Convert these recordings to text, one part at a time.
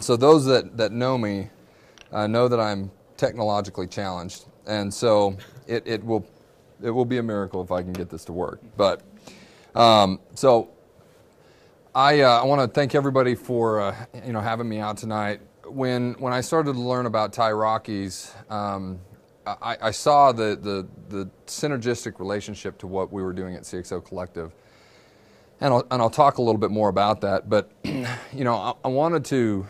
So those that know me know that I'm technologically challenged, and so it will be a miracle if I can get this to work. But so I want to thank everybody for having me out tonight. When I started to learn about TiE Rockies, I saw the synergistic relationship to what we were doing at CXO Collective, and I'll talk a little bit more about that. But I wanted to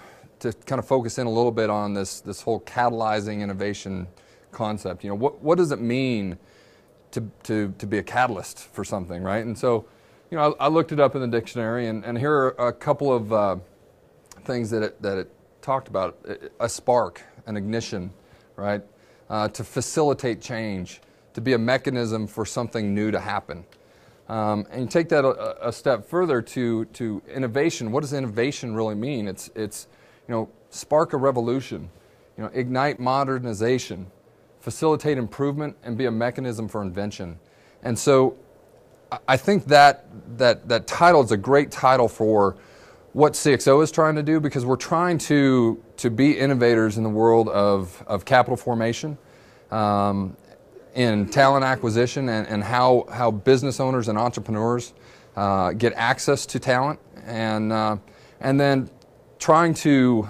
kind of focus in a little bit on this whole catalyzing innovation concept. What does it mean to be a catalyst for something, right? And so I looked it up in the dictionary, and here are a couple of things that it talked about. A spark, an ignition, right? To facilitate change, to be a mechanism for something new to happen. And you take that a step further to innovation. What does innovation really mean? It's spark a revolution, ignite modernization, facilitate improvement, and be a mechanism for invention. And so I think that title is a great title for what CXO is trying to do, because we're trying to be innovators in the world of capital formation, in talent acquisition, and how business owners and entrepreneurs get access to talent, and then trying to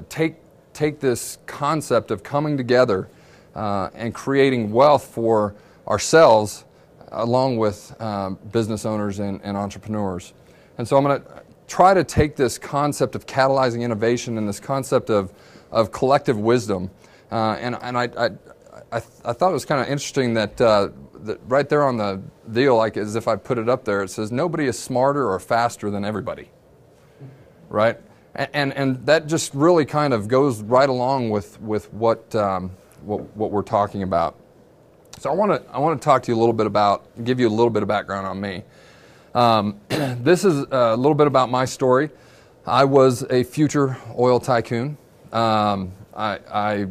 take this concept of coming together and creating wealth for ourselves along with business owners and entrepreneurs. And so I'm going to try to take this concept of catalyzing innovation and this concept of collective wisdom, and I thought it was kind of interesting that right there on the deal, like as if I put it up there, it says nobody is smarter or faster than everybody, right? And that just really kind of goes right along with what we're talking about. So I want to talk to you a little bit about, give you a little bit of background on me. This is a little bit about my story. I was a future oil tycoon. I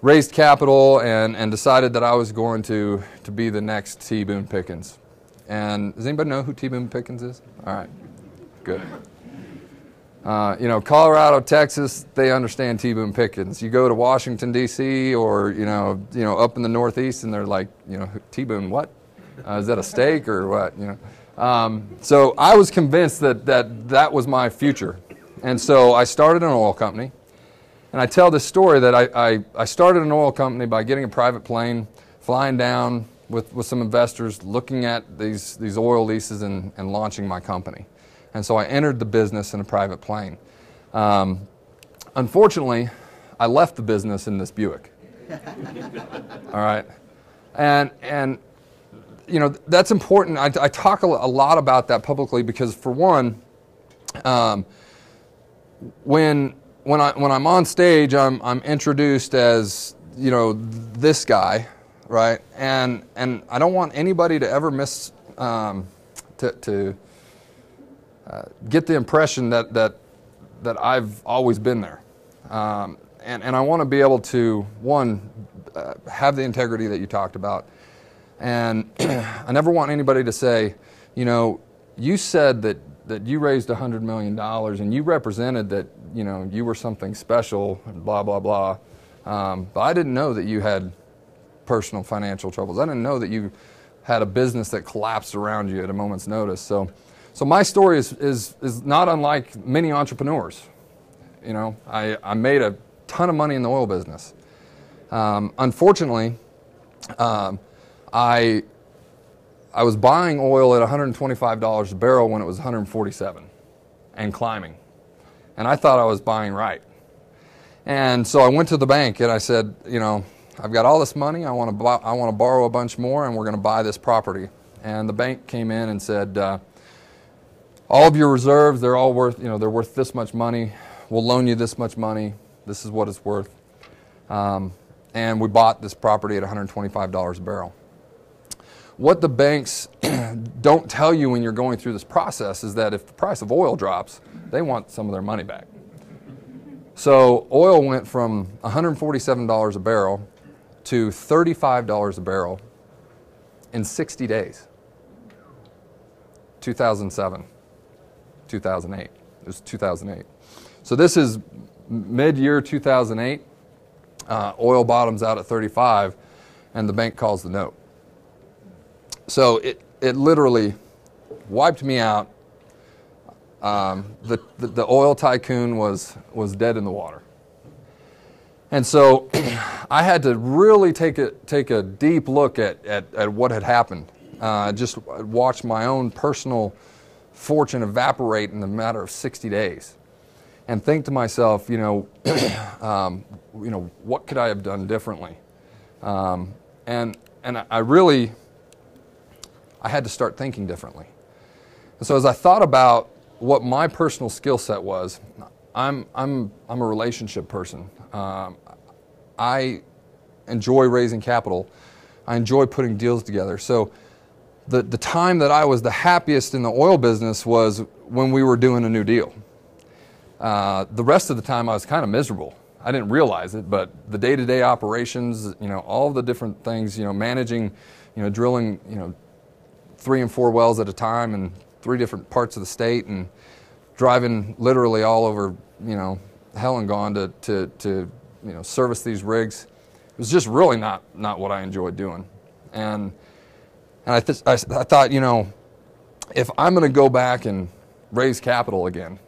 raised capital and decided that I was going to be the next T. Boone Pickens. And does anybody know who T. Boone Pickens is? All right, good. Colorado, Texas, they understand T. Boone Pickens. You go to Washington, D.C., or up in the Northeast, and they're like, T. Boone what? Is that a steak or what? So I was convinced that was my future, and so I started an oil company. And I tell this story that I started an oil company by getting a private plane, flying down with some investors, looking at these oil leases and launching my company. And so I entered the business in a private plane. Unfortunately, I left the business in this Buick. All right, and that's important. I talk a lot about that publicly because, for one, when I'm on stage, I'm introduced as this guy, right? And I don't want anybody to ever get the impression that I've always been there. And I want to be able to, one, have the integrity that you talked about. And I never want anybody to say, you said that you raised $100 million and you represented that, you were something special and blah, blah, blah. But I didn't know that you had personal financial troubles. I didn't know that you had a business that collapsed around you at a moment's notice. So my story is not unlike many entrepreneurs. I made a ton of money in the oil business. Unfortunately, I was buying oil at $125 a barrel when it was $147 and climbing. And I thought I was buying right. And so I went to the bank and I said, I've got all this money. I want to borrow a bunch more, and we're going to buy this property. And the bank came in and said, all of your reserves, they're all worth, they're worth this much money. We'll loan you this much money. This is what it's worth. And we bought this property at $125 a barrel. What the banks don't tell you when you're going through this process is that if the price of oil drops, they want some of their money back. So oil went from $147 a barrel to $35 a barrel in 60 days, 2007. 2008. It was 2008. So this is mid-year 2008. Oil bottoms out at 35, and the bank calls the note. So it literally wiped me out. The oil tycoon was dead in the water. And so I had to really take a deep look at what had happened. Just watch my own personal fortune evaporate in a matter of 60 days. And think to myself, what could I have done differently? And I had to start thinking differently. And so as I thought about what my personal skill set was, I'm a relationship person. I enjoy raising capital. I enjoy putting deals together. So the time that I was the happiest in the oil business was when we were doing a new deal. The rest of the time I was kind of miserable. I didn't realize it, but the day-to-day operations, all the different things, managing, drilling, 3 and 4 wells at a time in 3 different parts of the state, and driving literally all over, hell and gone to service these rigs. It was just really not what I enjoyed doing. And I thought, if I'm going to go back and raise capital again,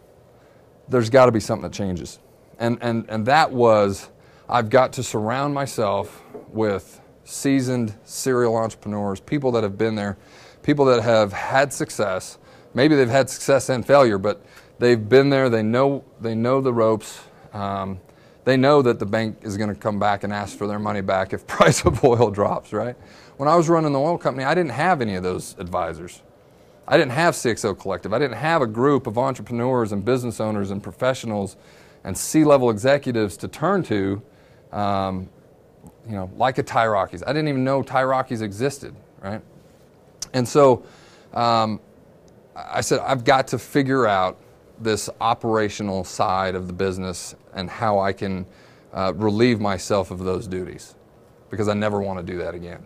there's got to be something that changes. And that was, I've got to surround myself with seasoned serial entrepreneurs, people that have been there, people that have had success. Maybe they've had success and failure, but they've been there, they know the ropes. They know that the bank is going to come back and ask for their money back if price of oil drops, right? When I was running the oil company, I didn't have any of those advisors. I didn't have CXO Collective. I didn't have a group of entrepreneurs and business owners and professionals and C-level executives to turn to, like a TiE Rockies. I didn't even know TiE Rockies existed, right? And so I said, I've got to figure out this operational side of the business and how I can relieve myself of those duties, because I never want to do that again.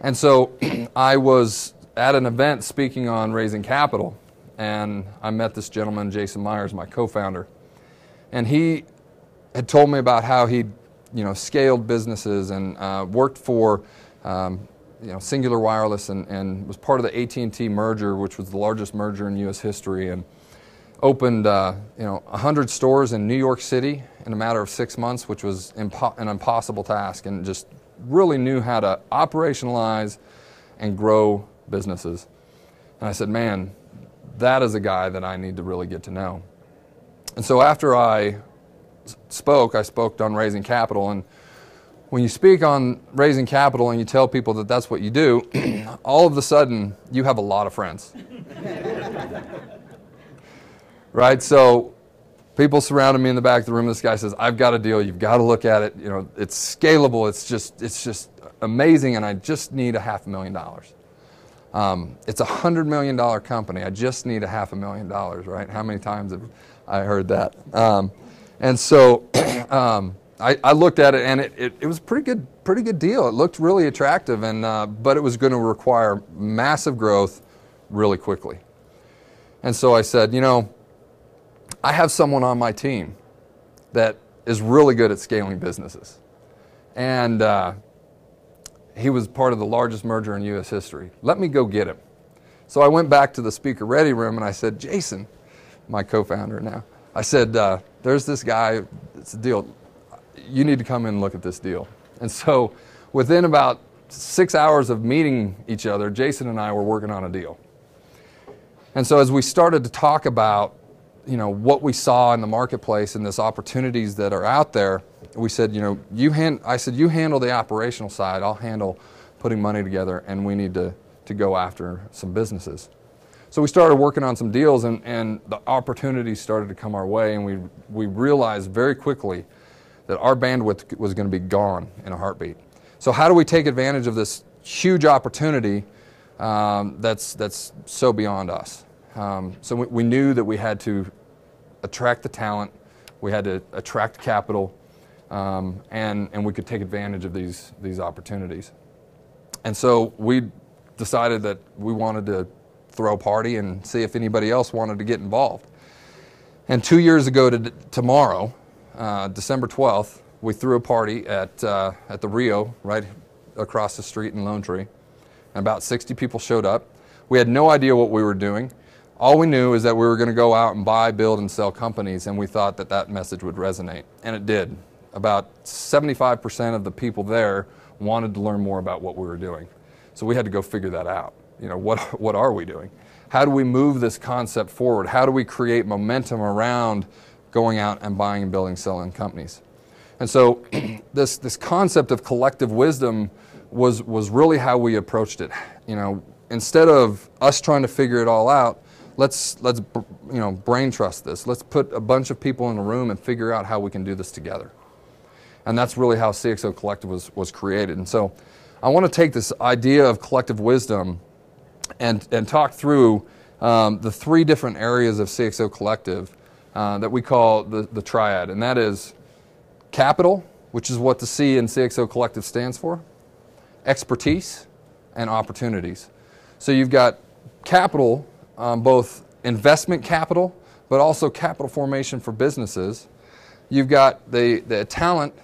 And so I was at an event speaking on raising capital, and I met this gentleman, Jason Myers, my co-founder, and he had told me about how he'd scaled businesses and worked for Singular Wireless and was part of the AT&T merger, which was the largest merger in U.S. history, and opened 100 stores in New York City in a matter of 6 months, which was an impossible task, and just really knew how to operationalize and grow businesses. And I said, man, that is a guy that I need to really get to know. And so after I spoke on raising capital. And when you speak on raising capital and you tell people that that's what you do, all of a sudden you have a lot of friends. Right? So people surrounded me in the back of the room. This guy says, I've got a deal. You've got to look at it. It's scalable. It's just amazing. And I just need $500,000. It's $100 million company. I just need $500,000, right? How many times have I heard that? And so I looked at it, and it was a pretty good deal. It looked really attractive, but it was going to require massive growth really quickly. And so I said, I have someone on my team that is really good at scaling businesses. And he was part of the largest merger in U.S. history. Let me go get him. So I went back to the speaker ready room and I said, Jason, my co-founder now, I said, there's this guy, it's a deal. You need to come in and look at this deal. And so within about 6 hours of meeting each other, Jason and I were working on a deal. And so as we started to talk about what we saw in the marketplace and this opportunities that are out there, we said, I said, you handle the operational side, I'll handle putting money together, and we need to go after some businesses. So we started working on some deals, and the opportunities started to come our way, and we realized very quickly that our bandwidth was going to be gone in a heartbeat. So how do we take advantage of this huge opportunity that's so beyond us? So we knew that we had to attract the talent, we had to attract capital, and we could take advantage of these opportunities. And so we decided that we wanted to throw a party and see if anybody else wanted to get involved. And 2 years ago to tomorrow, December 12th, we threw a party at the Rio, right across the street in Lone Tree. And about 60 people showed up. We had no idea what we were doing. All we knew is that we were going to go out and buy, build, and sell companies, and we thought that that message would resonate. And it did. About 75% of the people there wanted to learn more about what we were doing. So we had to go figure that out. You know, what are we doing? How do we move this concept forward? How do we create momentum around going out and buying and building, selling companies? And so this concept of collective wisdom was really how we approached it. You know, instead of us trying to figure it all out, let's brain trust this. Let's put a bunch of people in a room and figure out how we can do this together. And that's really how CXO Collective was created. And so I want to take this idea of collective wisdom and talk through the three different areas of CXO Collective that we call the triad. And that is capital, which is what the C in CXO Collective stands for, expertise, and opportunities. So you've got capital, both investment capital, but also capital formation for businesses. You've got the talent,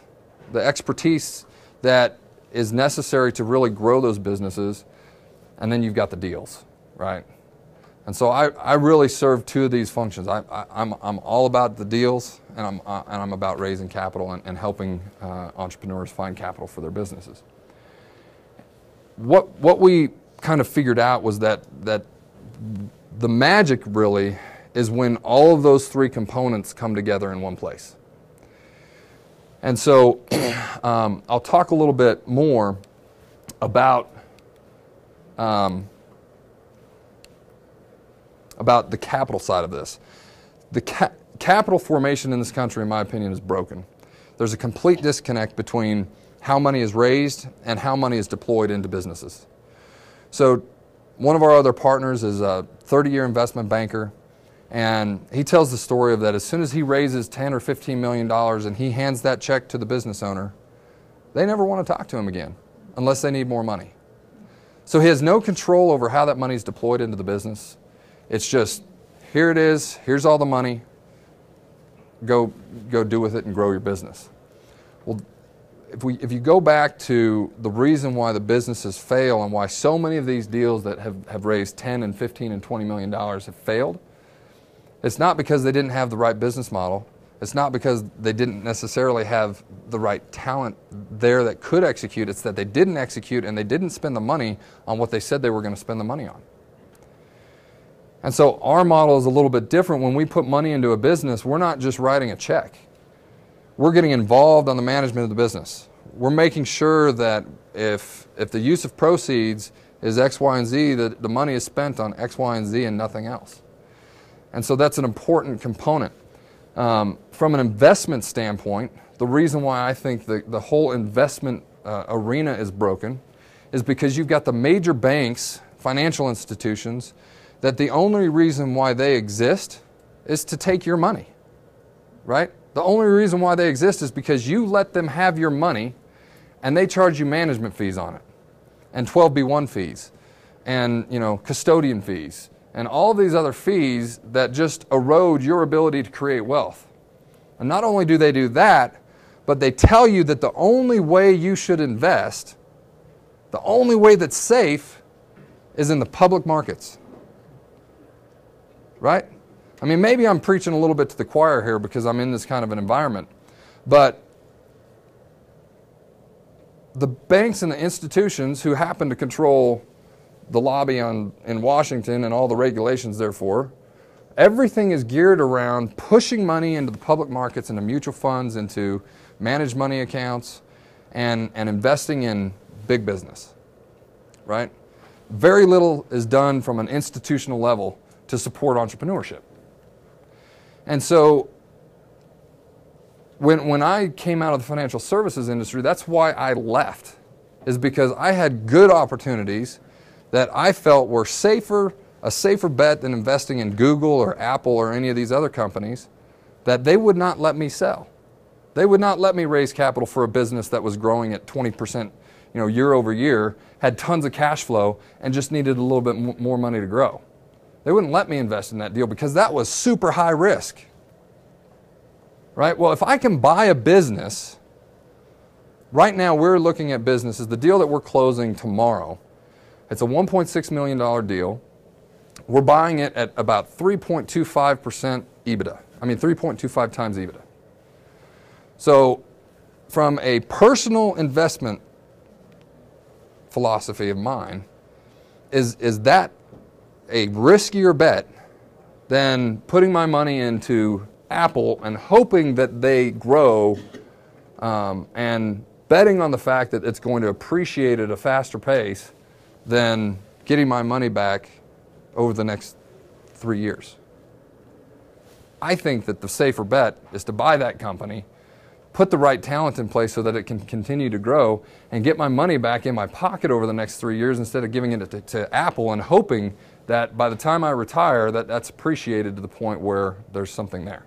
the expertise that is necessary to really grow those businesses, and then you've got the deals, right? And so I really serve two of these functions. I'm all about the deals, and I'm about raising capital and helping entrepreneurs find capital for their businesses. What we kind of figured out was that the magic really is when all of those three components come together in one place. And so I'll talk a little bit more about the capital side of this. The capital formation in this country, in my opinion, is broken. There's a complete disconnect between how money is raised and how money is deployed into businesses. So one of our other partners is a 30-year investment banker, and he tells the story of that as soon as he raises $10 or $15 million and he hands that check to the business owner, they never want to talk to him again unless they need more money. So he has no control over how that money is deployed into the business. It's just, here it is, here's all the money, go do with it and grow your business. Well, if you go back to the reason why the businesses fail and why so many of these deals that have raised 10 and 15 and $20 million have failed, it's not because they didn't have the right business model. It's not because they didn't necessarily have the right talent there that could execute. It's that they didn't execute and they didn't spend the money on what they said they were going to spend the money on. And so our model is a little bit different. When we put money into a business, we're not just writing a check. We're getting involved on the management of the business. We're making sure that if the use of proceeds is X, Y, and Z, that the money is spent on X, Y, and Z and nothing else. And so that's an important component. From an investment standpoint, the reason why I think the whole investment arena is broken is because you've got the major banks, financial institutions, that the only reason why they exist is to take your money, right? The only reason why they exist is because you let them have your money and they charge you management fees on it and 12B1 fees and custodian fees and all these other fees that just erode your ability to create wealth. And not only do they do that, but they tell you that the only way you should invest, the only way that's safe, is in the public markets. Right? I mean, maybe I'm preaching a little bit to the choir here because I'm in this kind of an environment, but the banks and the institutions who happen to control the lobby in Washington and all the regulations therefore, everything is geared around pushing money into the public markets, into mutual funds, into managed money accounts, and investing in big business, right? Very little is done from an institutional level to support entrepreneurship. And so when I came out of the financial services industry, that's why I left, is because I had good opportunities that I felt were a safer bet than investing in Google or Apple or any of these other companies, that they would not let me sell. They would not let me raise capital for a business that was growing at 20% year over year, had tons of cash flow, and just needed a little bit more money to grow. They wouldn't let me invest in that deal because that was super high risk. Right? Well, if I can buy a business, right now we're looking at businesses, the deal that we're closing tomorrow, it's a $1.6 million deal. We're buying it at about 3.25% EBITDA. I mean, 3.25 times EBITDA. So from a personal investment philosophy of mine, is that a riskier bet than putting my money into Apple and hoping that they grow and betting on the fact that it's going to appreciate at a faster pace than getting my money back over the next 3 years? I think that the safer bet is to buy that company, put the right talent in place so that it can continue to grow and get my money back in my pocket over the next 3 years instead of giving it to Apple and hoping that by the time I retire that's appreciated to the point where there's something there.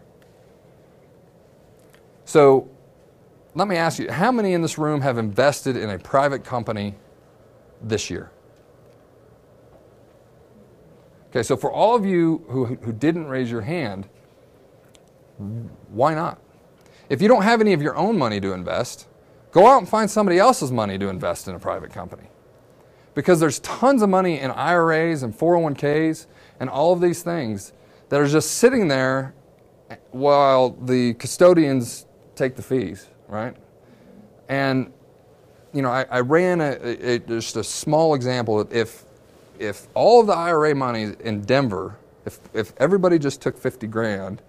So let me ask you, how many in this room have invested in a private company this year? Okay, so for all of you who didn't raise your hand, why not? If you don't have any of your own money to invest, go out and find somebody else's money to invest in a private company. Because there's tons of money in IRAs and 401ks and all of these things that are just sitting there while the custodians take the fees, right? And, you know, I ran just a small example. If all of the IRA money in Denver, if everybody just took 50 grand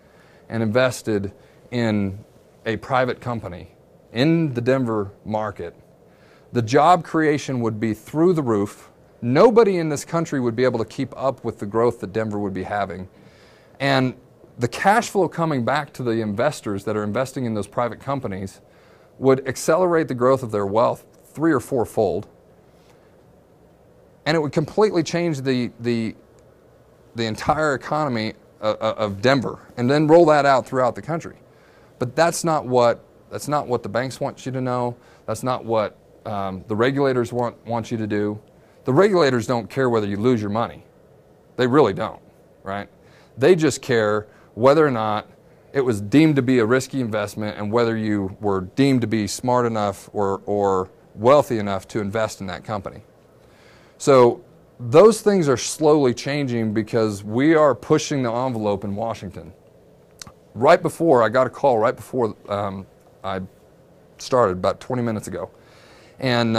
and invested in a private company in the Denver market, the job creation would be through the roof. Nobody in this country would be able to keep up with the growth that Denver would be having. And the cash flow coming back to the investors that are investing in those private companies would accelerate the growth of their wealth 3 or 4-fold. And it would completely change the entire economy of Denver and then roll that out throughout the country. But that's not what the banks want you to know. That's not what the regulators want you to do. The regulators don't care whether you lose your money. They really don't, right? They just care whether or not it was deemed to be a risky investment and whether you were deemed to be smart enough or wealthy enough to invest in that company. So those things are slowly changing because we are pushing the envelope in Washington. Right before, I got a call right before I started, about 20 minutes ago. And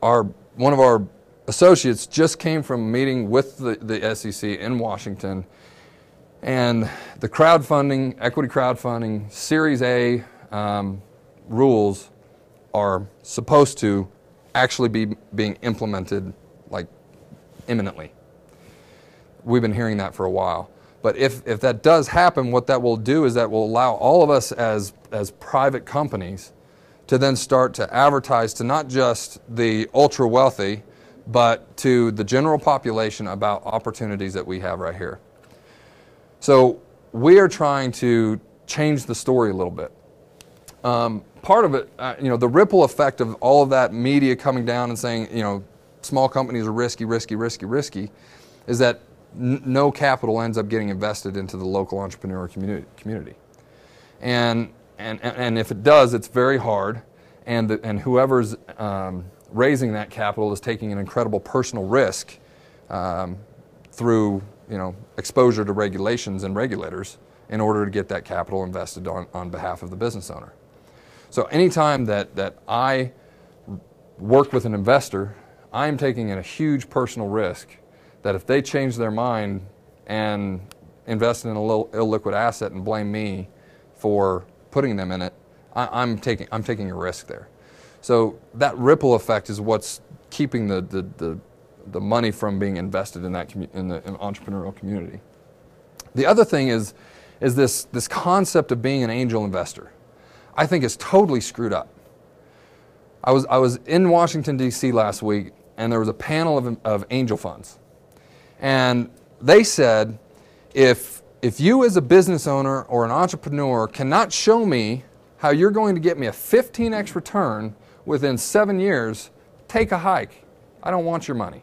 one of our associates just came from a meeting with the SEC in Washington. And the crowdfunding, equity crowdfunding, Series A rules are supposed to actually be being implemented like imminently. We've been hearing that for a while. But if that does happen, what that will do is that will allow all of us as private companies to then start to advertise to not just the ultra wealthy, but to the general population about opportunities that we have right here. So we are trying to change the story a little bit. Part of it, the ripple effect of all of that media coming down and saying, small companies are risky, is that no capital ends up getting invested into the local entrepreneurial community. And if it does, it's very hard, and whoever's raising that capital is taking an incredible personal risk through exposure to regulations and regulators in order to get that capital invested on behalf of the business owner. So anytime that I work with an investor, I'm taking a huge personal risk that if they change their mind and invest in a little illiquid asset and blame me for putting them in it, I'm taking a risk there. So that ripple effect is what's keeping the money from being invested in the entrepreneurial community. The other thing is this concept of being an angel investor. I think is totally screwed up. I was in Washington, D.C. last week, and there was a panel of angel funds. And they said, if you as a business owner or an entrepreneur cannot show me how you're going to get me a 15x return within 7 years, take a hike. I don't want your money.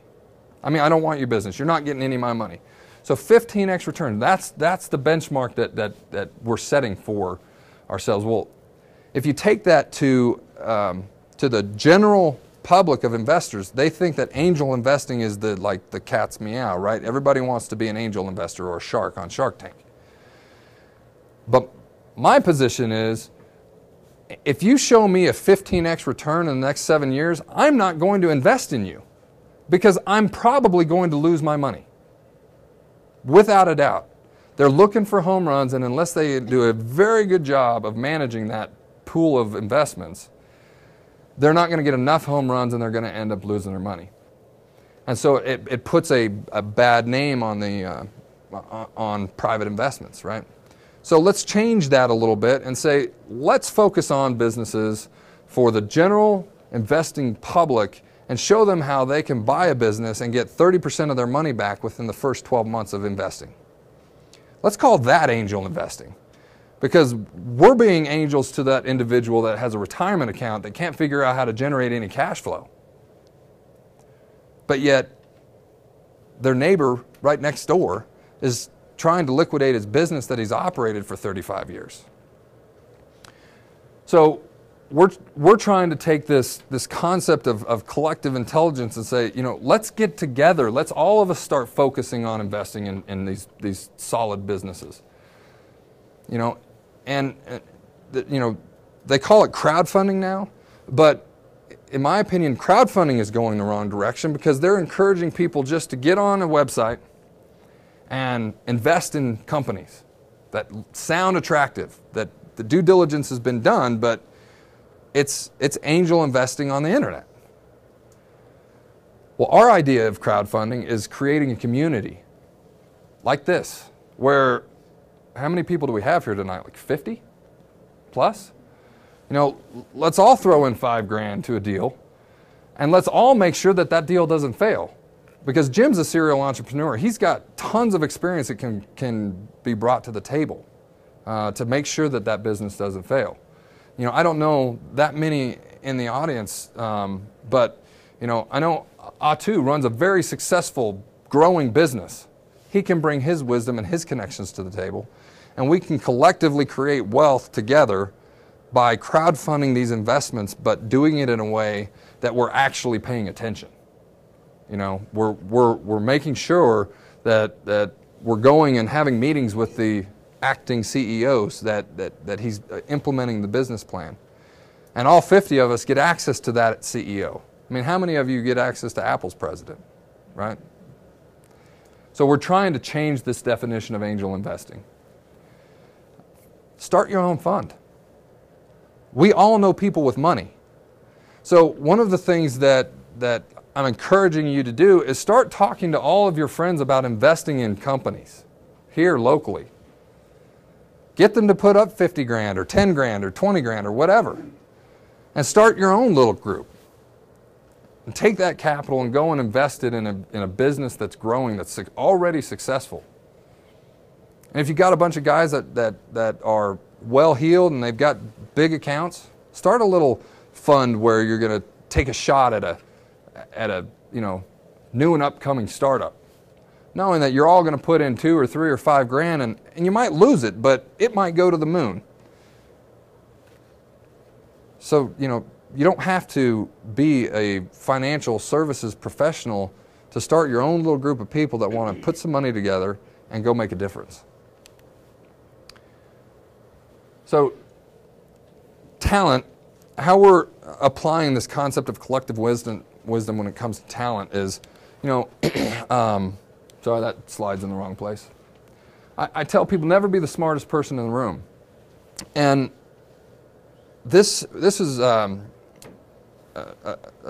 I mean, I don't want your business. You're not getting any of my money. So 15x return, that's the benchmark that we're setting for ourselves. Well, if you take that to the general public of investors, they think that angel investing is like the cat's meow, right? Everybody wants to be an angel investor or a shark on Shark Tank. But my position is, if you show me a 15x return in the next 7 years, I'm not going to invest in you because I'm probably going to lose my money. Without a doubt. They're looking for home runs, and unless they do a very good job of managing that pool of investments, they're not going to get enough home runs and they're going to end up losing their money. And so it puts a bad name on on private investments, right? So let's change that a little bit and say, let's focus on businesses for the general investing public and show them how they can buy a business and get 30% of their money back within the first 12 months of investing. Let's call that angel investing, because we're being angels to that individual that has a retirement account that can't figure out how to generate any cash flow. But yet, their neighbor right next door is trying to liquidate his business that he's operated for 35 years. So we're trying to take this concept of collective intelligence and say, let's get together. Let's all of us start focusing on investing in these solid businesses. They call it crowdfunding now, but in my opinion, crowdfunding is going the wrong direction because they're encouraging people just to get on a website and invest in companies that sound attractive, that the due diligence has been done, but it's angel investing on the internet. Well, our idea of crowdfunding is creating a community like this, where, how many people do we have here tonight? Like 50 plus? Let's all throw in $5,000 to a deal, and let's all make sure that deal doesn't fail. Because Jim's a serial entrepreneur. He's got tons of experience that can be brought to the table to make sure that business doesn't fail. I don't know that many in the audience, but I know Atu runs a very successful, growing business. He can bring his wisdom and his connections to the table, and we can collectively create wealth together by crowdfunding these investments, but doing it in a way that we're actually paying attention. We're making sure that we're going and having meetings with the acting CEOs that he's implementing the business plan. And all 50 of us get access to that CEO. I mean, how many of you get access to Apple's president, right? So we're trying to change this definition of angel investing. Start your own fund. We all know people with money. So one of the things that I'm encouraging you to do is start talking to all of your friends about investing in companies here locally. Get them to put up $50,000 or $10,000 or $20,000 or whatever, and start your own little group. And take that capital and go and invest it in a business that's growing, that's already successful. And if you've got a bunch of guys that are well-heeled and they've got big accounts, start a little fund where you're going to take a shot at a new and upcoming startup, knowing that you're all going to put in $2,000 or $3,000 or $5,000, and you might lose it, but it might go to the moon. So you don't have to be a financial services professional to start your own little group of people that want to put some money together and go make a difference. So talent, how we're applying this concept of collective wisdom when it comes to talent is, sorry, that slide's in the wrong place. I tell people never be the smartest person in the room. And this is a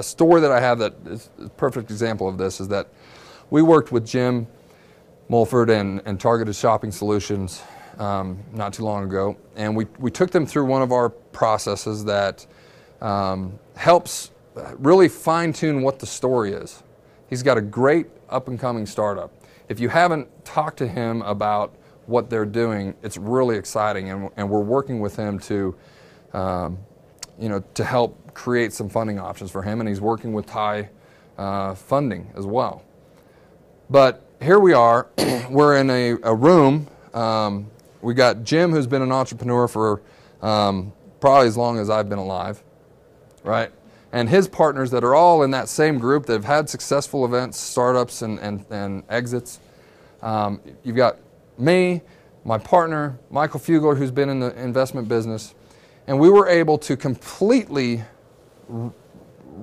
story that I have that is a perfect example of this, is that we worked with Jim Mulford and Targeted Shopping Solutions not too long ago, and we took them through one of our processes that helps really fine-tune what the story is. He's got a great up-and-coming startup. If you haven't talked to him about what they're doing, it's really exciting, and we're working with him to help create some funding options for him, and he's working with TiE funding as well. But here we are. We're in a room. We got Jim, who's been an entrepreneur for probably as long as I've been alive, right? And his partners that are all in that same group that have had successful events, startups, and exits. You've got me, my partner, Michael Fugler, who's been in the investment business, and we were able to completely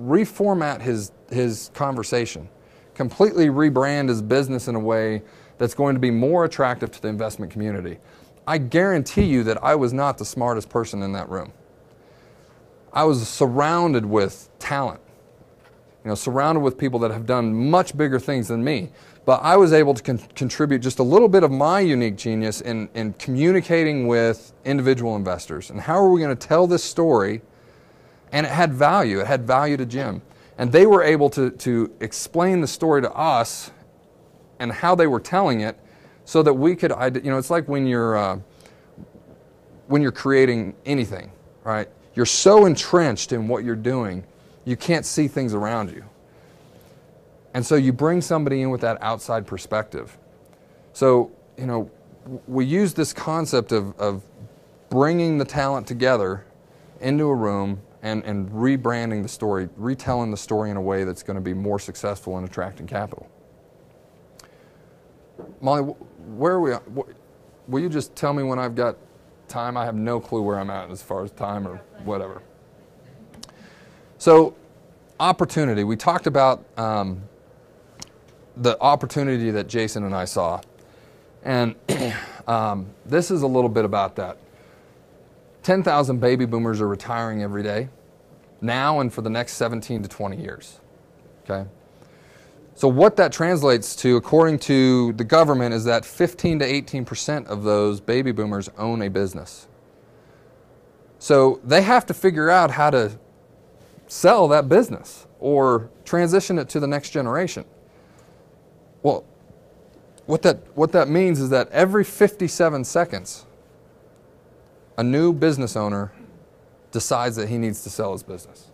reformat his conversation, completely rebrand his business in a way that's going to be more attractive to the investment community. I guarantee you that I was not the smartest person in that room. I was surrounded with talent, surrounded with people that have done much bigger things than me. But I was able to contribute just a little bit of my unique genius in communicating with individual investors. And how are we going to tell this story? And it had value. It had value to Jim. And they were able to explain the story to us and how they were telling it so that we could, it's like when you're creating anything, right? You're so entrenched in what you're doing, you can't see things around you. And so you bring somebody in with that outside perspective. So, we use this concept of bringing the talent together into a room and rebranding the story, retelling the story in a way that's going to be more successful in attracting capital. Molly, where are we at? Will you just tell me when I've got time? I have no clue where I'm at as far as time or whatever. So, opportunity. We talked about the opportunity that Jason and I saw. And this is a little bit about that. 10,000 baby boomers are retiring every day, now and for the next 17 to 20 years. Okay? So what that translates to, according to the government, is that 15 to 18% of those baby boomers own a business. So they have to figure out how to sell that business or transition it to the next generation. Well, what that means is that every 57 seconds, a new business owner decides that he needs to sell his business.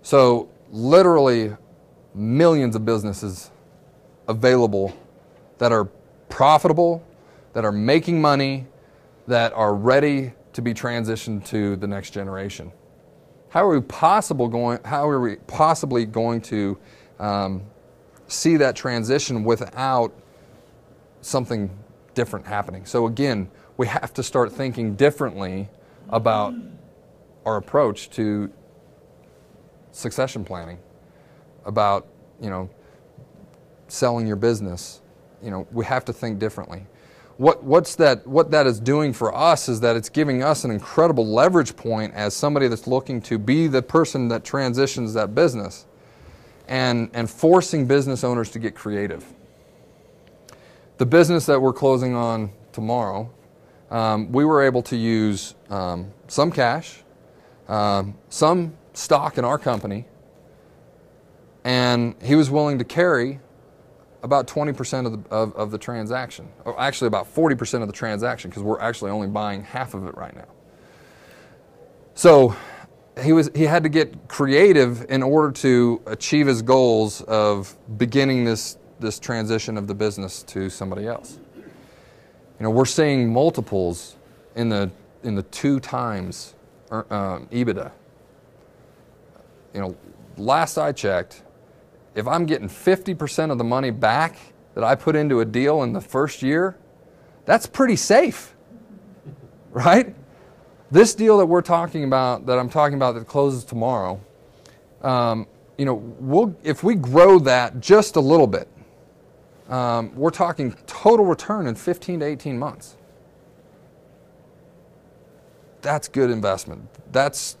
So literally millions of businesses available that are profitable, that are making money, that are ready to be transitioned to the next generation. How are we possibly going to see that transition without something different happening? So again, we have to start thinking differently about our approach to succession planning, about, selling your business. We have to think differently. What that is doing for us is that it's giving us an incredible leverage point as somebody that's looking to be the person that transitions that business and forcing business owners to get creative. The business that we're closing on tomorrow, we were able to use some cash, some stock in our company, and he was willing to carry about 20% of the transaction, or actually about 40% of the transaction, because we're actually only buying half of it right now. So he had to get creative in order to achieve his goals of beginning this transition of the business to somebody else. We're seeing multiples in the 2 times EBITDA. Last I checked, if I'm getting 50% of the money back that I put into a deal in the first year, that's pretty safe, right? This deal that I'm talking about that closes tomorrow, if we grow that just a little bit, we're talking total return in 15 to 18 months. That's good investment. That's,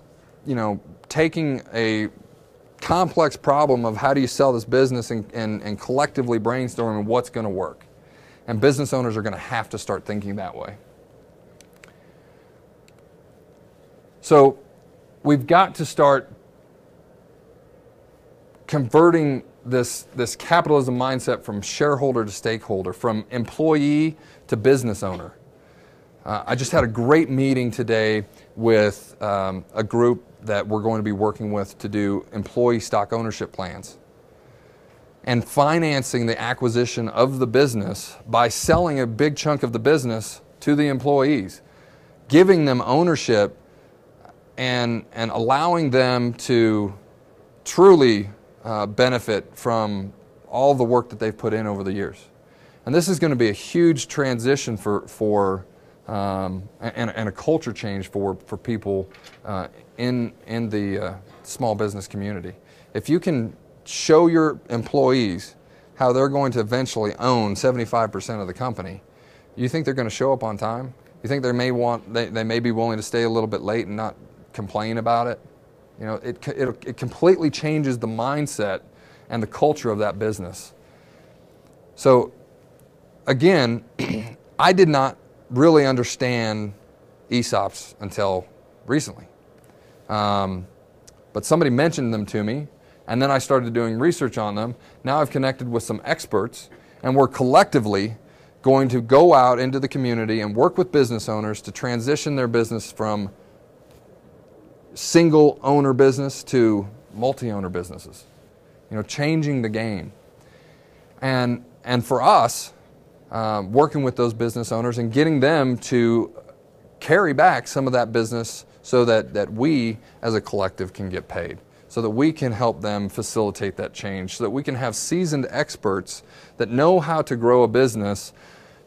taking a complex problem of how do you sell this business and collectively brainstorming what's going to work. And business owners are going to have to start thinking that way. So we've got to start converting this capitalism mindset from shareholder to stakeholder, from employee to business owner. I just had a great meeting today with a group that we're going to be working with to do employee stock ownership plans. and financing the acquisition of the business by selling a big chunk of the business to the employees, giving them ownership and allowing them to truly benefit from all the work that they've put in over the years. And this is going to be a huge transition and a culture change for people in the small business community. If you can show your employees how they're going to eventually own 75% of the company, you think they're going to show up on time? You think they may be willing to stay a little bit late and not complain about it? You know, it completely changes the mindset and the culture of that business. So again, I did not really understand ESOPs until recently. But somebody mentioned them to me, and then I started doing research on them. Now I've connected with some experts, and we're collectively going to go out into the community and work with business owners to transition their business from single owner business to multi-owner businesses. You know, changing the game. And for us, working with those business owners and getting them to carry back some of that business so that we as a collective can get paid, so that we can help them facilitate that change, so that we can have seasoned experts that know how to grow a business,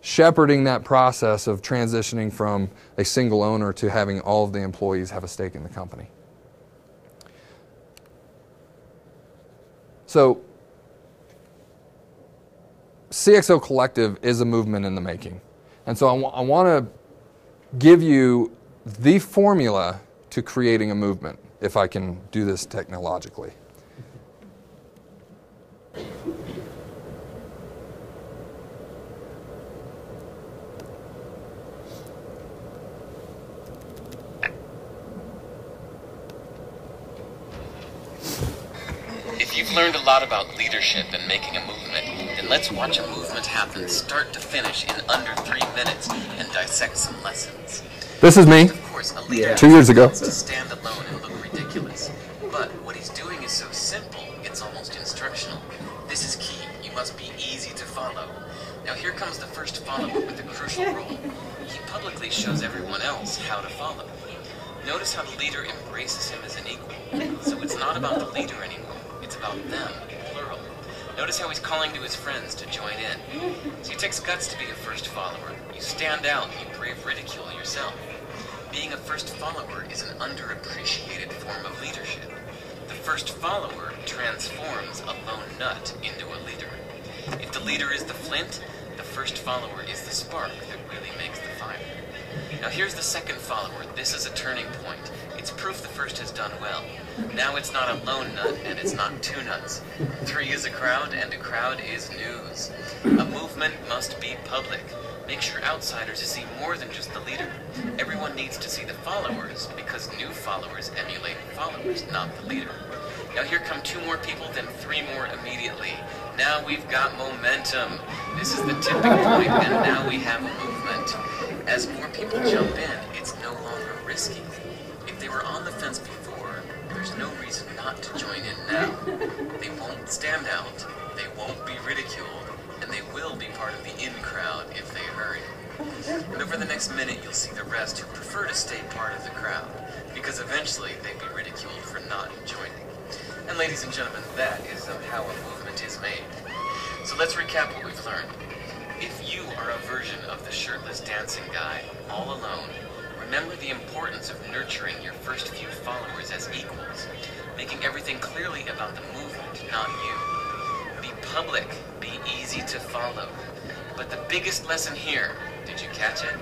shepherding that process of transitioning from a single owner to having all of the employees have a stake in the company. So CXO Collective is a movement in the making. And so I want to give you the formula to creating a movement, if I can do this technologically. If you've learned a lot about leadership and making a movement, then let's watch a movement happen start to finish in under 3 minutes and dissect some lessons. This is me, Of course, a leader 2 years ago. wants to stand alone and look ridiculous. But what he's doing is so simple, it's almost instructional. This is key. You must be easy to follow. Now here comes the first follower with a crucial role. He publicly shows everyone else how to follow. Notice how the leader embraces him as an equal. So it's not about the leader anymore. It's about them, plural. Notice how he's calling to his friends to join in. So it takes guts to be a first follower. You stand out, you brave ridicule yourself. Being a first follower is an underappreciated form of leadership. The first follower transforms a lone nut into a leader. If the leader is the flint, the first follower is the spark that really makes the fire. Now here's the second follower. This is a turning point. It's proof the first has done well. Now it's not a lone nut, and it's not two nuts. 3 is a crowd, and a crowd is news. A movement must be public. Make sure outsiders see more than just the leader. Everyone needs to see the followers, because new followers emulate followers, not the leader. Now here come 2 more people, then 3 more immediately. Now we've got momentum. This is the tipping point, and now we have a movement. As more people jump in, it's no longer risky. If they were on the fence before, there's no reason not to join in now. They won't stand out, they won't be ridiculed, and they will be part of the in crowd if they hurry. And over the next minute, you'll see the rest who prefer to stay part of the crowd, because eventually they'd be ridiculed for not joining. And ladies and gentlemen, that is how a movement is made. So let's recap what we've learned. If you are a version of the shirtless dancing guy, all alone, remember the importance of nurturing your first few followers as equals, making everything clearly about the movement, not you. Be public, be easy to follow. But the biggest lesson here, did you catch it?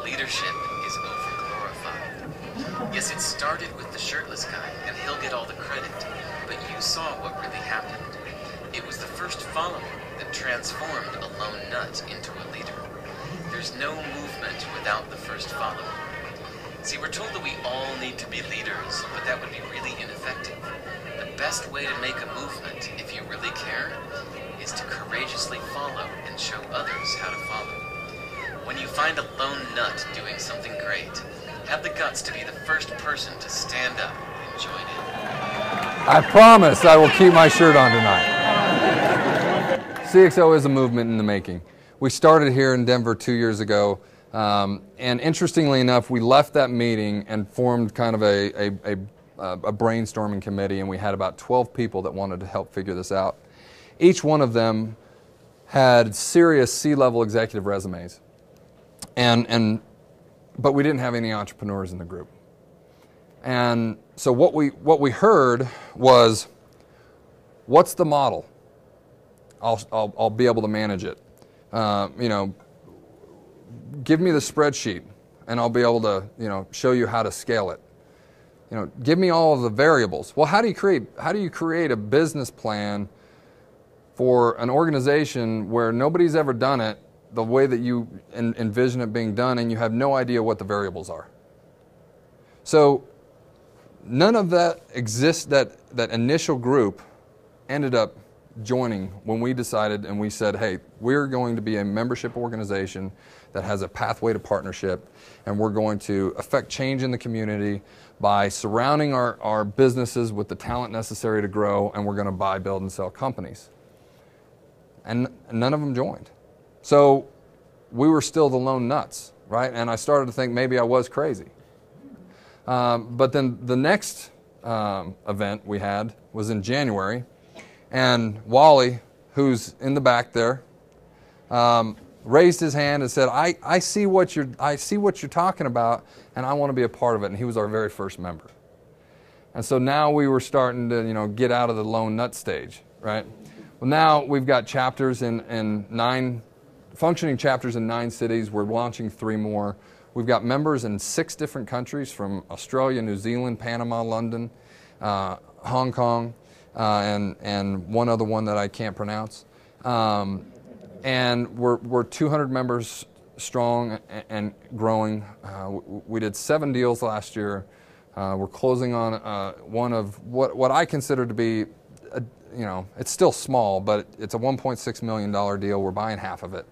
Leadership is overglorified. Yes, it started with the shirtless guy, and he'll get all the credit, but you saw what really happened. It was the first follower that transformed a lone nut into a leader. There's no movement without the first follower. See, we're told that we all need to be leaders, but that would be really ineffective. The best way to make a movement, if you really care, is to courageously follow and show others how to follow. When you find a lone nut doing something great, have the guts to be the first person to stand up and join in. I promise I will keep my shirt on tonight. CXO is a movement in the making. We started here in Denver 2 years ago, and interestingly enough, we left that meeting and formed kind of a brainstorming committee, and we had about 12 people that wanted to help figure this out. Each one of them had serious C-level executive resumes, but we didn't have any entrepreneurs in the group. And so what we heard was, what's the model? I'll be able to manage it. Give me the spreadsheet, and I'll be able to show you how to scale it. Give me all of the variables. Well, how do you create a business plan for an organization where nobody's ever done it the way that you envision it being done, and you have no idea what the variables are? So none of that exists. That initial group ended up joining when we decided, and we said, hey, we're going to be a membership organization that has a pathway to partnership, and we're going to affect change in the community by surrounding our businesses with the talent necessary to grow, and we're going to buy, build, and sell companies. And none of them joined. So we were still the lone nuts, right? And I started to think maybe I was crazy. But then the next event we had was in January, and Wally, who's in the back there, raised his hand and said, I see what you're talking about, and I want to be a part of it. And he was our very first member. And so now we were starting to get out of the lone nut stage, right? Well, now we've got chapters in 9 functioning chapters in 9 cities. We're launching 3 more. We've got members in 6 different countries, from Australia, New Zealand, Panama, London, Hong Kong, and one other one that I can't pronounce. And we're 200 members strong and growing. We did 7 deals last year. We're closing on one of what I consider to be, it's still small, but it's a $1.6 million deal. We're buying half of it.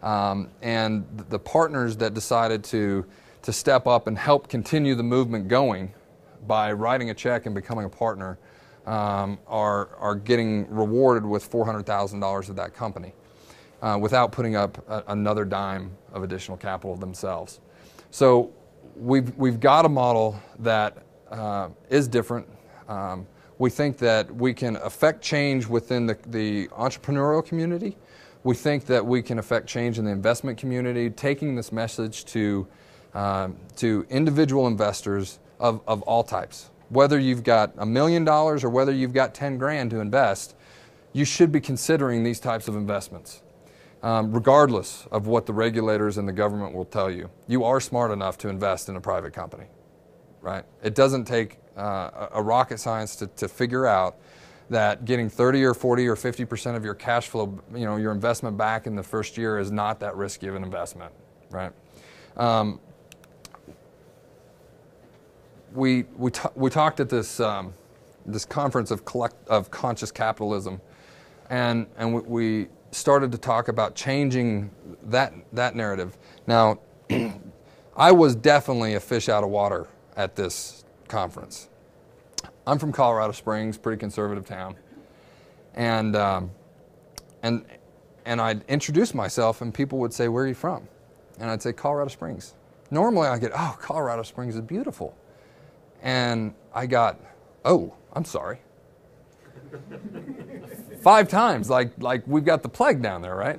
And the partners that decided to step up and help continue the movement going by writing a check and becoming a partner are getting rewarded with $400,000 of that company without putting up another dime of additional capital themselves. So we've got a model that is different. We think that we can affect change within the entrepreneurial community. We think that we can affect change in the investment community, taking this message to individual investors of all types. Whether you've got $1 million or whether you've got 10 grand to invest, you should be considering these types of investments, regardless of what the regulators and the government will tell you. You are smart enough to invest in a private company, right? It doesn't take a rocket science to figure out that getting 30 or 40 or 50% of your cash flow, your investment back in the first year is not that risky of an investment, right? We talked at this conference of conscious capitalism, and we started to talk about changing that narrative. Now, I was definitely a fish out of water at this conference. I'm from Colorado Springs, pretty conservative town, and I'd introduce myself, and people would say, "Where are you from?" And I'd say, "Colorado Springs." Normally, I get, "Oh, Colorado Springs is beautiful," and I got, "Oh, I'm sorry." 5 times, like we've got the plague down there, right?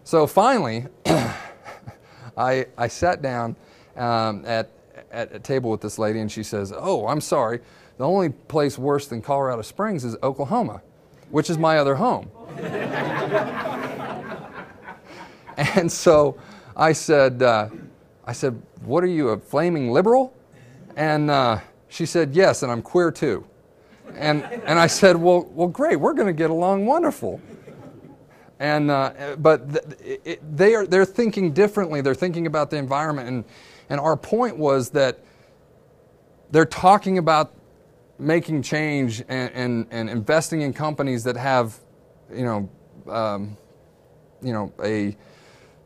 So finally, I sat down at a table with this lady, and she says, "Oh, I'm sorry. The only place worse than Colorado Springs is Oklahoma, which is my other home." And so I said, "What are you, a flaming liberal?" And she said, "Yes, and I'm queer too." And I said, well, great, we're going to get along wonderful. And but they're thinking differently. They're thinking about the environment, and our point was that they're talking about making change and investing in companies that have, a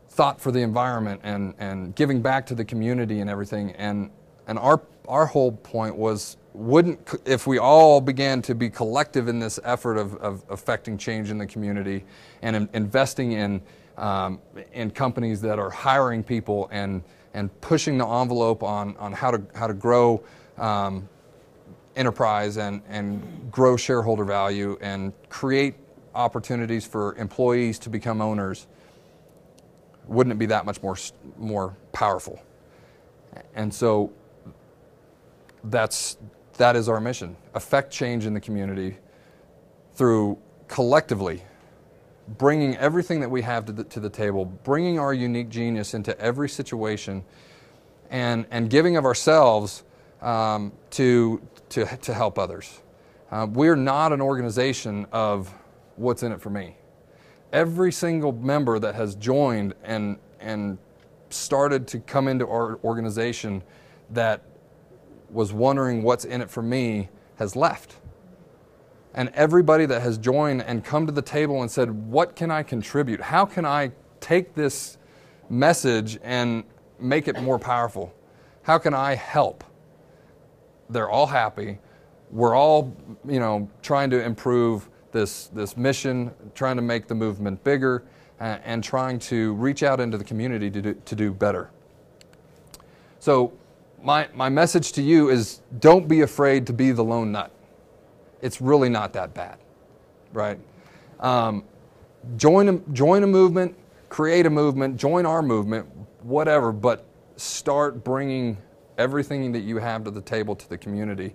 thought for the environment and giving back to the community and everything. And our our whole point was, if we all began to be collective in this effort of affecting change in the community and investing in companies that are hiring people and pushing the envelope on how to grow enterprise and grow shareholder value and create opportunities for employees to become owners, wouldn't it be that much more powerful? And so that is our mission: affect change in the community through collectively bringing everything that we have to the table, bringing our unique genius into every situation, and giving of ourselves to help others. We're not an organization of what's in it for me. Every single member that has joined and started to come into our organization that was wondering what's in it for me has left. And everybody that has joined and come to the table and said, what can I contribute? How can I take this message and make it more powerful? How can I help? They're all happy. We're all, trying to improve this mission, trying to make the movement bigger, and trying to reach out into the community to do better. So my message to you is, don't be afraid to be the lone nut. It's really not that bad, right? Join a movement, create a movement, join our movement, whatever, but start bringing everything that you have to the table to the community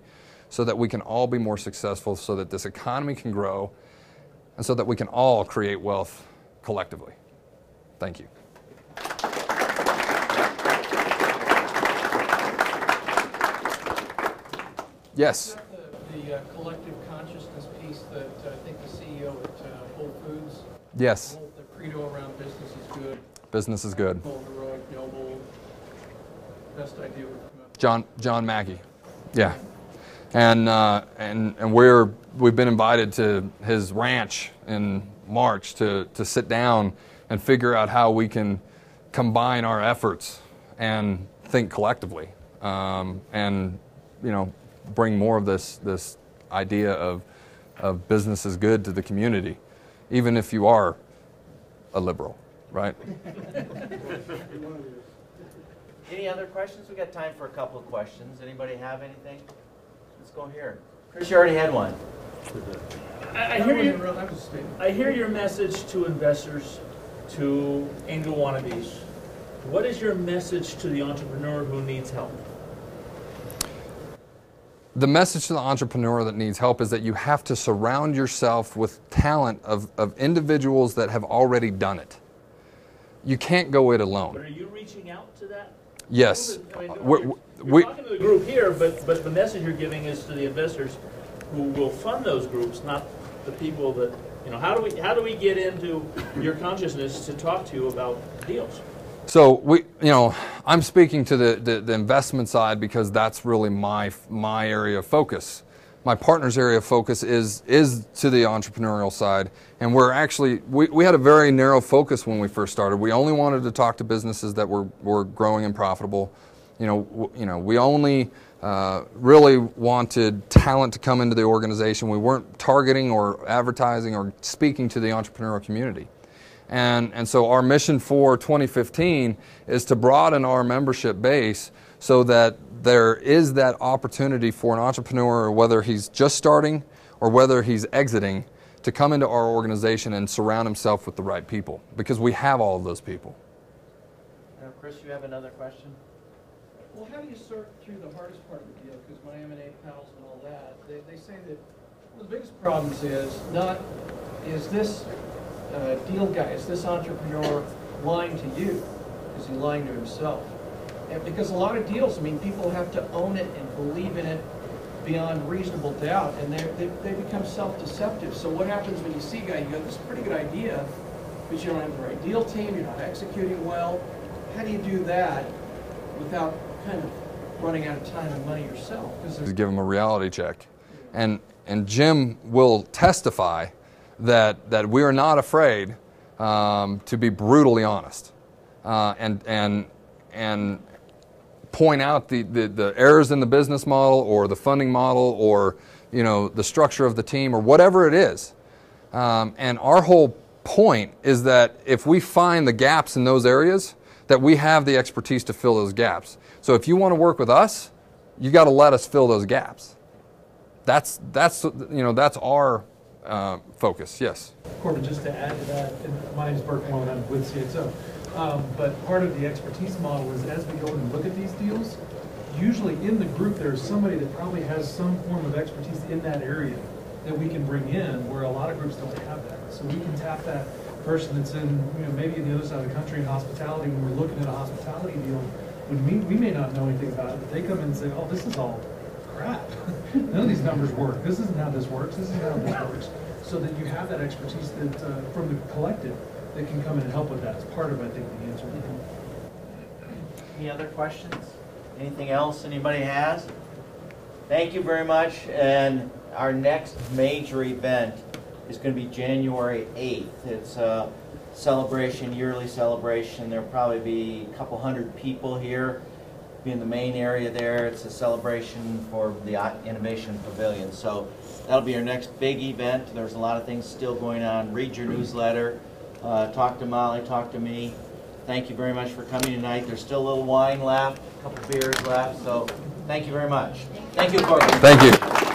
so that we can all be more successful, so that this economy can grow, and so that we can all create wealth collectively. Thank you. Yes? The collective consciousness piece that I think the CEO at Whole Foods. Yes. The credo around business is good. Business is good. Heroic, noble, best idea we've come up with. John Mackey. Yeah. And we've been invited to his ranch in March to sit down and figure out how we can combine our efforts and think collectively, and bring more of this idea of business is good to the community, even if you are a liberal, right? Any other questions? We got time for a couple of questions. Anybody have anything? Let's go here. Chris, you already had one. I hear your message to investors, to angel wannabes. What is your message to the entrepreneur who needs help? The message to the entrepreneur that needs help is that you have to surround yourself with talent of individuals that have already done it. You can't go it alone. But are you reaching out to that? Yes. You're talking to the group here, but the message you're giving is to the investors who will fund those groups, not the people that, how do we get into your consciousness to talk to you about deals? So I'm speaking to the investment side because that's really my area of focus. My partner's area of focus is to the entrepreneurial side, and we had a very narrow focus when we first started. We only wanted to talk to businesses that were growing and profitable. We only really wanted talent to come into the organization. We weren't targeting or advertising or speaking to the entrepreneurial community. And so our mission for 2015 is to broaden our membership base so that there is that opportunity for an entrepreneur, whether he's just starting or whether he's exiting, to come into our organization and surround himself with the right people, because we have all of those people. Now, Chris, you have another question? Well, how do you sort through the hardest part of the deal? Because my M&A pals and all that, they say that one of the biggest problems is this deal guy, is this entrepreneur lying to you? Is he lying to himself? And because a lot of deals, people have to own it and believe in it beyond reasonable doubt, and they become self-deceptive. So what happens when you see a guy, you go, this is a pretty good idea, but you don't have the right deal team, you're not executing well. How do you do that without kind of running out of time and money yourself? Give them a reality check. And Jim will testify that we are not afraid to be brutally honest and point out the errors in the business model or the funding model or the structure of the team or whatever it is. And our whole point is that if we find the gaps in those areas, that we have the expertise to fill those gaps. So if you want to work with us, you got to let us fill those gaps. That's our focus. Yes. Corbin, just to add to that, and my name is Buick and I'm with CXO. But part of the expertise model is as we go and look at these deals, usually in the group there's somebody that probably has some form of expertise in that area that we can bring in, where a lot of groups don't have that. So we can tap that person that's in, maybe in the other side of the country in hospitality. When we're looking at a hospitality deal, we may not know anything about it, but they come in and say, oh, this is all crap. None of these numbers work. This isn't how this works. This isn't how this works. So that you have that expertise that from the collective that can come in and help with that. It's part of, I think, the answer. Any other questions? Anything else anybody has? Thank you very much. And our next major event is going to be January 8th. It's a celebration, yearly celebration. There'll probably be a couple hundred people here. Be in the main area there. It's a celebration for the Innovation Pavilion. So that'll be our next big event. There's a lot of things still going on. Read your newsletter. Talk to Molly. Talk to me. Thank you very much for coming tonight. There's still a little wine left, a couple beers left. So thank you very much. Thank you, Corbin. Thank you.